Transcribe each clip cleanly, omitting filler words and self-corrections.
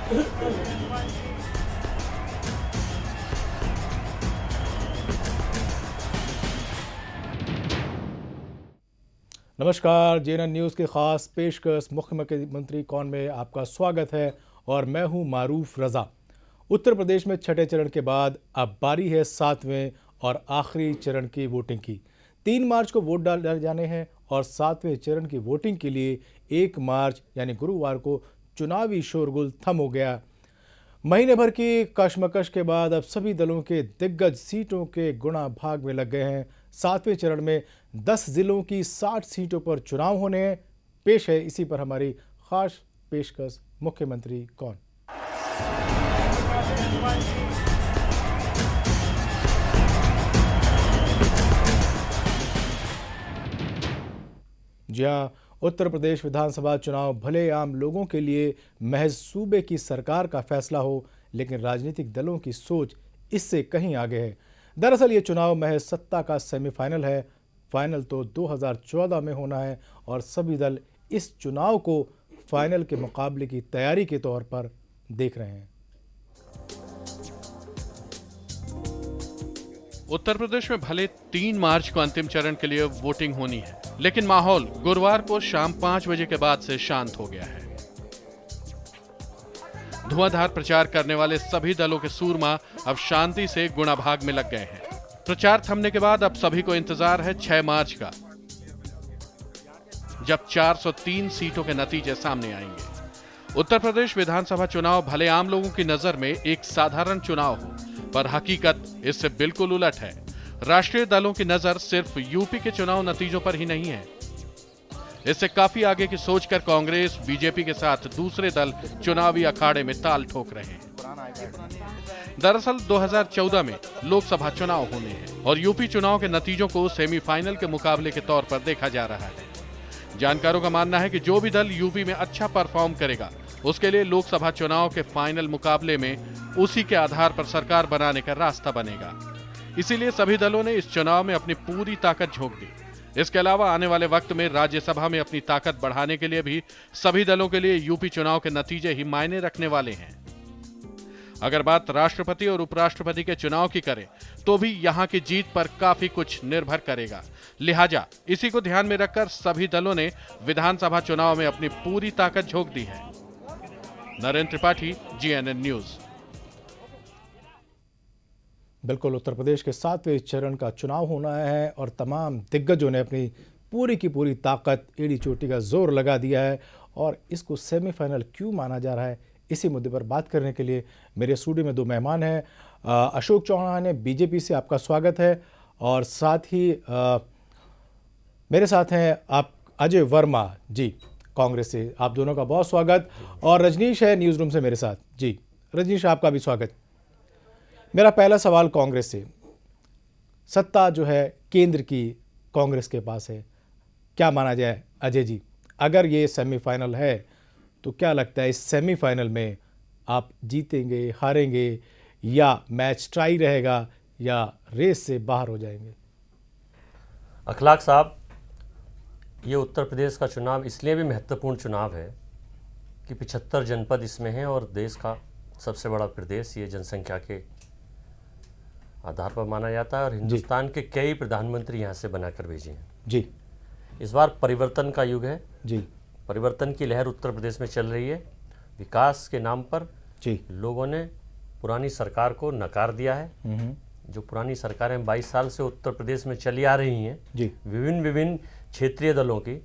नमस्कार, जेएनएन न्यूज़ के खास पेशकश मुख्यमंत्री कौन में आपका स्वागत है और मैं हूं मारूफ रजा। उत्तर प्रदेश में छठे चरण के बाद अब बारी है सातवें और आखिरी चरण की वोटिंग की। 3 मार्च को वोट डाले जाने हैं और सातवें चरण की वोटिंग के लिए 1 मार्च यानी गुरुवार को चुनावी शोरगुल थम हो गया। महीने भर की कशमकश के बाद अब सभी दलों के दिग्गज सीटों के गुणा भाग में लग गए हैं। सातवें चरण में 10 जिलों की 60 सीटों पर चुनाव होने हैं। पेश है इसी पर हमारी खास पेशकश मुख्यमंत्री कौन। जी हाँ, उत्तर प्रदेश विधानसभा चुनाव भले आम लोगों के लिए महज सूबे की सरकार का फैसला हो, लेकिन राजनीतिक दलों की सोच इससे कहीं आगे है। दरअसल ये चुनाव महज सत्ता का सेमीफाइनल है। फाइनल तो 2014 में होना है और सभी दल इस चुनाव को फाइनल के मुकाबले की तैयारी के तौर पर देख रहे हैं। उत्तर प्रदेश में भले 3 मार्च को अंतिम चरण के लिए वोटिंग होनी है, लेकिन माहौल गुरुवार को शाम 5 बजे के बाद से शांत हो गया है। धुआंधार प्रचार करने वाले सभी दलों के सूरमा अब शांति से गुणा भाग में लग गए हैं। प्रचार थमने के बाद अब सभी को इंतजार है 6 मार्च का, जब 403 सीटों के नतीजे सामने आएंगे। उत्तर प्रदेश विधानसभा चुनाव भले आम लोगों की नजर में एक साधारण चुनाव हो, पर हकीकत इससे बिल्कुल उलट है। राष्ट्रीय दलों की नजर सिर्फ यूपी के चुनाव नतीजों पर ही नहीं है। इससे काफी आगे की सोचकर कांग्रेस, बीजेपी के साथ दूसरे दल चुनावी अखाड़े में ताल ठोक रहे हैं। दरअसल 2014 में लोकसभा चुनाव होने हैं और यूपी चुनाव के नतीजों को सेमीफाइनल के मुकाबले के तौर पर देखा जा रहा है। जानकारों का मानना है कि जो भी दल यूपी में अच्छा परफॉर्म करेगा, उसके लिए लोकसभा चुनाव के फाइनल मुकाबले में उसी के आधार पर सरकार बनाने का रास्ता बनेगा। इसीलिए सभी दलों ने इस चुनाव में अपनी पूरी ताकत झोंक दी। इसके अलावा आने वाले वक्त में राज्यसभा में अपनी ताकत बढ़ाने के लिए भी सभी दलों के लिए यूपी चुनाव के नतीजे ही मायने रखने वाले हैं। अगर बात राष्ट्रपति और उपराष्ट्रपति के चुनाव की करें, तो भी यहां की जीत पर काफी कुछ निर्भर करेगा। लिहाजा इसी को ध्यान में रखकर सभी दलों ने विधानसभा चुनाव में अपनी पूरी ताकत झोंक दी है। नरेंद्र त्रिपाठी, जेएनएन न्यूज। बिल्कुल, उत्तर प्रदेश के 7वें चरण का चुनाव होना है और तमाम दिग्गजों ने अपनी पूरी की पूरी ताकत, एड़ी चोटी का जोर लगा दिया है। और इसको सेमीफाइनल क्यों माना जा रहा है, इसी मुद्दे पर बात करने के लिए मेरे स्टूडियो में 2 मेहमान हैं। अशोक चौहान है, बीजेपी से, आपका स्वागत है। और साथ ही मेरे साथ हैं आप अजय वर्मा जी, कांग्रेस से, आप दोनों का बहुत स्वागत। और रजनीश है न्यूज़ रूम से मेरे साथ। जी रजनीश, आपका भी स्वागत। मेरा पहला सवाल कांग्रेस से, सत्ता जो है केंद्र की कांग्रेस के पास है, क्या माना जाए अजय जी? अगर ये सेमीफाइनल है तो क्या लगता है इस सेमीफाइनल में आप जीतेंगे, हारेंगे, या मैच टाई रहेगा, या रेस से बाहर हो जाएंगे? अखलाक साहब, ये उत्तर प्रदेश का चुनाव इसलिए भी महत्वपूर्ण चुनाव है कि 75 जनपद इसमें हैं और देश का सबसे बड़ा प्रदेश ये जनसंख्या के आधार पर माना जाता है और हिंदुस्तान के कई प्रधानमंत्री यहाँ से बनाकर भेजे हैं। जी, इस बार परिवर्तन का युग है। जी, परिवर्तन की लहर उत्तर प्रदेश में चल रही है। विकास के नाम पर जी, लोगों ने पुरानी सरकार को नकार दिया है। जो पुरानी सरकारें 22 साल से उत्तर प्रदेश में चली आ रही हैं, जी, विभिन्न क्षेत्रीय दलों की,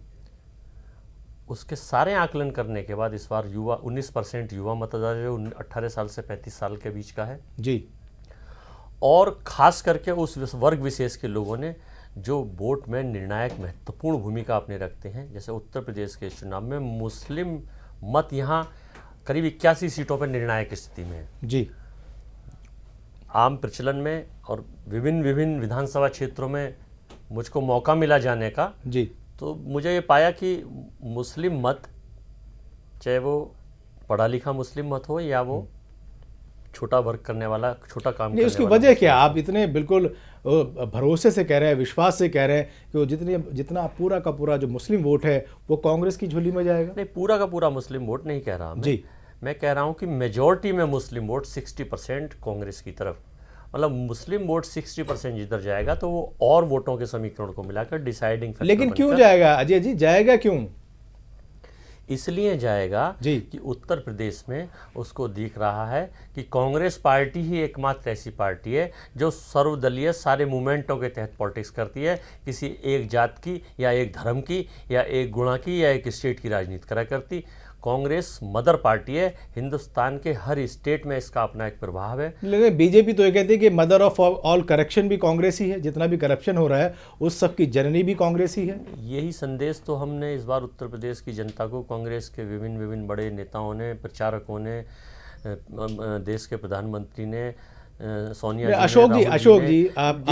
उसके सारे आकलन करने के बाद इस बार युवा 19% युवा मतदाता जो 18 साल से 35 साल के बीच का है जी, और खास करके उस वर्ग विशेष के लोगों ने जो वोट में निर्णायक महत्वपूर्ण भूमिका अपने रखते हैं। जैसे उत्तर प्रदेश के चुनाव में मुस्लिम मत यहाँ करीब 81 सीटों पर निर्णायक स्थिति में है। जी, आम प्रचलन में और विभिन्न विधानसभा क्षेत्रों में मुझको मौका मिला जाने का, जी, तो मुझे ये पाया कि मुस्लिम मत, चाहे वो पढ़ा लिखा मुस्लिम मत हो या वो छोटा वर्क करने वाला, छोटा काम करने वाला, उसकी वजह क्या? आप इतने बिल्कुल भरोसे से कह रहे हैं, विश्वास से कह रहे हैं कि वो जितना पूरा का पूरा जो मुस्लिम वोट है वो कांग्रेस की झोली में जाएगा? नहीं, पूरा का पूरा मुस्लिम वोट नहीं कह रहा मैं। जी, मैं कह रहा हूँ कि मेजॉरिटी में मुस्लिम वोट 60% कांग्रेस की तरफ, मतलब मुस्लिम वोट 60% जिधर जाएगा तो वो और वोटों के समीकरण को मिलाकर डिसाइडिंग फैक्टर लेकिन क्यों बनकर जाएगा अजय जी, जाएगा क्यों? इसलिए जाएगा जी। कि उत्तर प्रदेश में उसको दिख रहा है कि कांग्रेस पार्टी ही एकमात्र ऐसी पार्टी है जो सर्वदलीय सारे मूवमेंटों के तहत पॉलिटिक्स करती है, किसी एक जात की या एक धर्म की या एक गुणा की या एक स्टेट की राजनीति करा करती। कांग्रेस मदर पार्टी है, हिंदुस्तान के हर स्टेट में इसका अपना एक प्रभाव है। लेकिन बीजेपी तो ये कहती है कि मदर ऑफ ऑल करप्शन भी कांग्रेस ही है, जितना भी करप्शन हो रहा है उस सब की जननी भी कांग्रेस ही है। यही संदेश तो हमने इस बार उत्तर प्रदेश की जनता को कांग्रेस के विभिन्न बड़े नेताओं ने, प्रचारकों ने, देश के प्रधानमंत्री ने, सोनिया जी ने, अशोक जी आप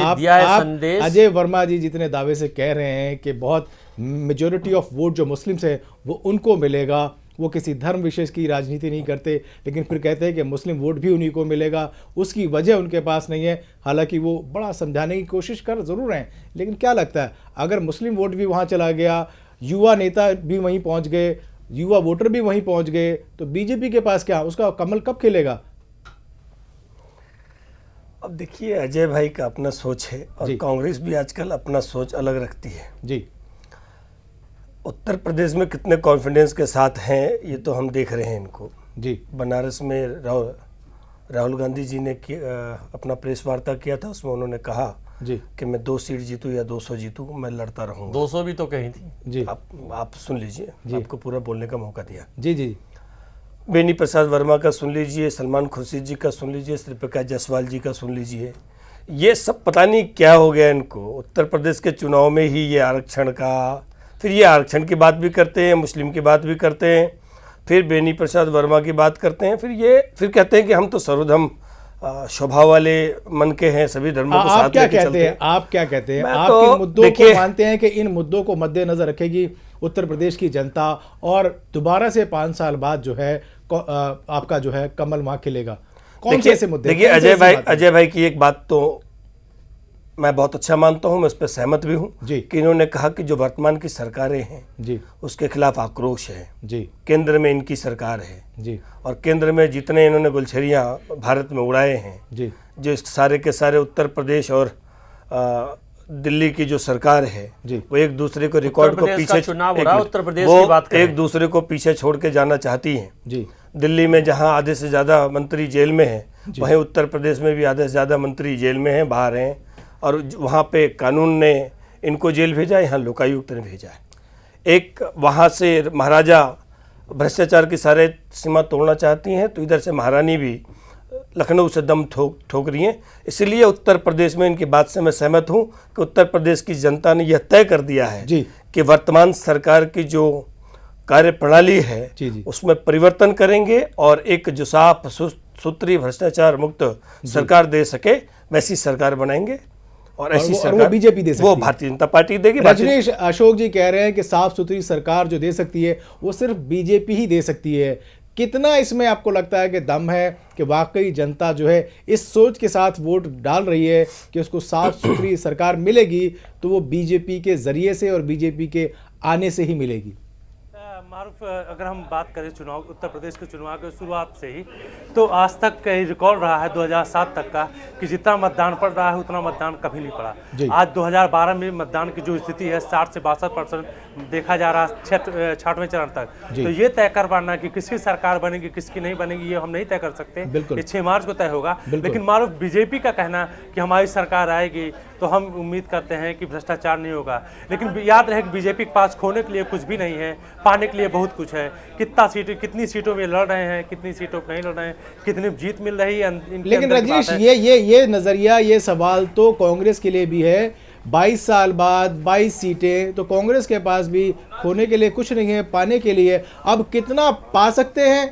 संदेश। अजय वर्मा जी जितने दावे से कह रहे हैं कि बहुत मेजोरिटी ऑफ वोट जो मुस्लिम्स है वो उनको मिलेगा, वो किसी धर्म विशेष की राजनीति नहीं करते, लेकिन फिर कहते हैं कि मुस्लिम वोट भी उन्हीं को मिलेगा, उसकी वजह उनके पास नहीं है। हालांकि वो बड़ा समझाने की कोशिश कर ज़रूर हैं, लेकिन क्या लगता है अगर मुस्लिम वोट भी वहाँ चला गया, युवा नेता भी वहीं पहुँच गए, युवा वोटर भी वहीं पहुँच गए, तो बीजेपी के पास क्या, उसका कमल कब खिलेगा? अब देखिए, अजय भाई का अपना सोच है और कांग्रेस भी आजकल अपना सोच अलग रखती है जी। उत्तर प्रदेश में कितने कॉन्फिडेंस के साथ हैं ये तो हम देख रहे हैं इनको जी। बनारस में राहुल गांधी जी ने अपना प्रेस वार्ता किया था, उसमें उन्होंने कहा जी कि मैं 2 सीट जीतूं या 200 जीतूं, मैं लड़ता रहूंगा। 200 भी तो कही थी जी। आप सुन लीजिए, आपको पूरा बोलने का मौका दिया जी जी। बेनी प्रसाद वर्मा का सुन लीजिए, सलमान खुर्शीद जी का सुन लीजिए, श्रीप्रकाश जायसवाल जी का सुन लीजिए। ये सब पता नहीं क्या हो गया इनको, उत्तर प्रदेश के चुनाव में ही ये आरक्षण का, फिर ये आरक्षण की बात भी करते हैं, मुस्लिम की बात भी करते हैं, फिर बेनी प्रसाद वर्मा की बात करते हैं, फिर कहते हैं कि हम तो सर्वधर्म स्वभाव वाले मन के हैं, सभी धर्मों को साथ लेके चलते हैं। आप क्या कहते हैं? आप इन मुद्दों को मानते हैं कि इन मुद्दों को मद्देनजर रखेगी उत्तर प्रदेश की जनता और दोबारा से 5 साल बाद जो है आपका जो है कमल वहां खिलेगा? कौन से ऐसे मुद्दे? देखिए अजय भाई की एक बात तो मैं बहुत अच्छा मानता हूं, मैं उस पर सहमत भी हूं कि इन्होंने कहा कि जो वर्तमान की सरकारें हैं जी, उसके खिलाफ आक्रोश है जी। केंद्र में इनकी सरकार है जी, और केंद्र में जितने इन्होंने गुलछड़ियां भारत में उड़ाए हैं जी, जो सारे के सारे उत्तर प्रदेश और दिल्ली की जो सरकार है जी, वो एक दूसरे को रिकॉर्ड को पीछे उत्तर प्रदेश की बात करें, एक दूसरे को पीछे छोड़ के जाना चाहती हैं जी। दिल्ली में जहां आधे से ज़्यादा मंत्री जेल में हैं, वहीं उत्तर प्रदेश में भी आधे से ज़्यादा मंत्री जेल में हैं, बाहर हैं, और वहाँ पे कानून ने इनको जेल भेजा, यहाँ लोकायुक्त ने भेजा है। एक वहाँ से महाराजा भ्रष्टाचार की सारे सीमा तोड़ना चाहती हैं, तो इधर से महारानी भी लखनऊ से दम ठोक रही हैं। इसलिए उत्तर प्रदेश में इनकी बात से मैं सहमत हूँ कि उत्तर प्रदेश की जनता ने यह तय कर दिया है जी कि वर्तमान सरकार की जो कार्य प्रणाली है जी उसमें परिवर्तन करेंगे और एक जो साफ सुथरी भ्रष्टाचार मुक्त सरकार दे सके वैसी सरकार बनाएंगे, और ऐसी सरकार बीजेपी दे सकती है, वो भारतीय जनता पार्टी देगी। रजनीश अशोक जी कह रहे हैं कि साफ सुथरी सरकार जो दे सकती है वो सिर्फ बीजेपी ही दे सकती है। कितना इसमें आपको लगता है कि दम है कि वाकई जनता जो है इस सोच के साथ वोट डाल रही है कि उसको साफ सुथरी सरकार मिलेगी तो वो बीजेपी के जरिए से और बीजेपी के आने से ही मिलेगी? मारूफ, अगर हम बात करें चुनाव, उत्तर प्रदेश के चुनाव की शुरुआत से ही तो आज तक का रिकॉर्ड रहा है 2007 तक का कि जितना मतदान पड़ रहा है उतना मतदान कभी नहीं पड़ा। आज 2012 में मतदान की जो स्थिति है 60 से 62% देखा जा रहा है 6वें चरण तक। तो ये तय कर पाना कि किसकी सरकार बनेगी किसकी नहीं बनेगी ये हम नहीं तय कर सकते, ये 6 मार्च को तय होगा। लेकिन मारूफ, बीजेपी का कहना कि हमारी सरकार आएगी तो हम उम्मीद करते हैं कि भ्रष्टाचार नहीं होगा, लेकिन याद रहे कि बीजेपी के पास खोने के लिए कुछ भी नहीं है, पाने के लिए बहुत कुछ है। कितनी सीटों में लड़ रहे हैं, कितनी सीटों पर नहीं लड़ रहे हैं, कितनी जीत मिल रही है। लेकिन रजनीश, ये नजरिया, ये सवाल तो कांग्रेस के लिए भी है। 22 साल बाद 22 सीटें, तो कांग्रेस के पास भी खोने के लिए कुछ नहीं है, पाने के लिए अब कितना पा सकते हैं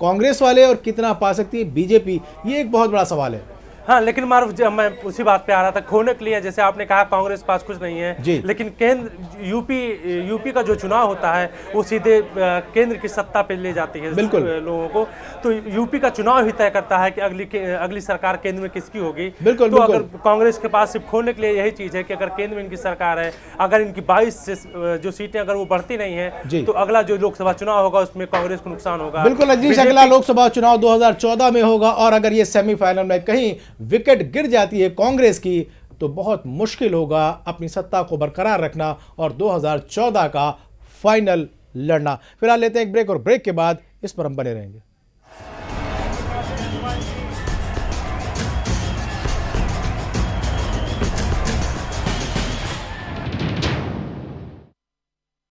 कांग्रेस वाले और कितना पा सकती है बीजेपी, ये एक बहुत बड़ा सवाल है। हाँ, लेकिन मारूफ जब मैं उसी बात पे आ रहा था, खोने के लिए जैसे आपने कहा कांग्रेस पास कुछ नहीं है, लेकिन केंद्र यूपी का जो चुनाव होता है वो सीधे केंद्र की सत्ता पे ले जाती है लोगों को। तो यूपी का चुनाव ही तय करता है कि अगली सरकार केंद्र में किसकी होगी। तो अगर कांग्रेस के पास सिर्फ खोने के लिए यही चीज है कि अगर केंद्र में इनकी सरकार है, अगर इनकी 22 से जो सीटें अगर वो बढ़ती नहीं है तो अगला जो लोकसभा चुनाव होगा उसमें कांग्रेस को नुकसान होगा। बिल्कुल अजीज, अगला लोकसभा चुनाव 2014 में होगा और अगर ये सेमीफाइनल में कहीं विकेट गिर जाती है कांग्रेस की तो बहुत मुश्किल होगा अपनी सत्ता को बरकरार रखना और 2014 का फाइनल लड़ना। फिलहाल लेते हैं एक ब्रेक और ब्रेक के बाद इस पर हम बने रहेंगे।